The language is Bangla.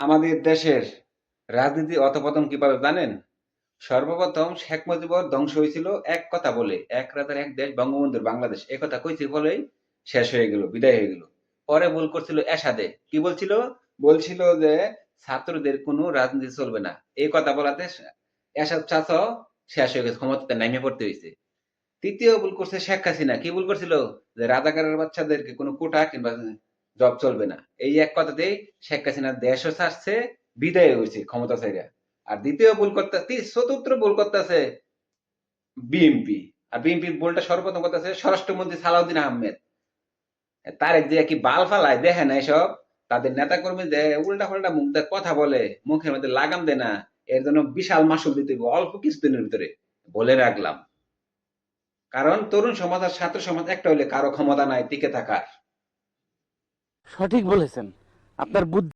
আমাদের দেশের রাজনীতি অধঃপতন কিভাবে জানেন? সর্বপ্রথম শেখ মুজিবুর ধ্বংস হয়েছিল এক কথা বলে, এক রাজার এক দেশ বঙ্গবন্ধুর বাংলাদেশ, এ কথা কইছে বলেই শেষ হয়ে গেল, বিদায় হয়ে গেল। পরে ভুল করছিল এরশাদে, কি বলছিল? বলছিল যে ছাত্রদের কোনো রাজনীতি চলবে না, এই কথা বলাতে এরশাদ চাচাও শেষ হয়ে গেছে, ক্ষমতাতে নামিয়ে পড়তে হয়েছে। তৃতীয় ভুল করছে শেখ হাসিনা, কি ভুল করছিল? যে রাজাকারের বাচ্চাদেরকে কোনো কোটা কিংবা জব চলবে না, এই এক কথাতেই শেখ হাসিনা দেশও ছাড়ছে, বিদায় হয়েছে ক্ষমতা ছেড়ে। আর দ্বিতীয় ভুল করতে, চতুর্থ ভুল করতেছে বিএনপি। আর বিএনপির ভুলটা সর্বপ্রথম করতেছে স্বরাষ্ট্রমন্ত্রী সালাউদ্দিন আহমেদ। তারেক যে কি বাল ফালায় দেখে না এসব, তাদের নেতা কর্মী যে উল্টা পাল্টা মুখ দিয়ে কথা বলে, মুখের মধ্যে লাগাম দেয় না, এর জন্য বিশাল মাসুল দিতে হবে অল্প কিছুদিনের ভিতরে, বলে রাখলাম। কারণ তরুণ সমাজ আর ছাত্র সমাজ একটা হলে কারো ক্ষমতা নাই টিকে থাকার। সঠিক বলেছেন। আপনার বুদ্ধি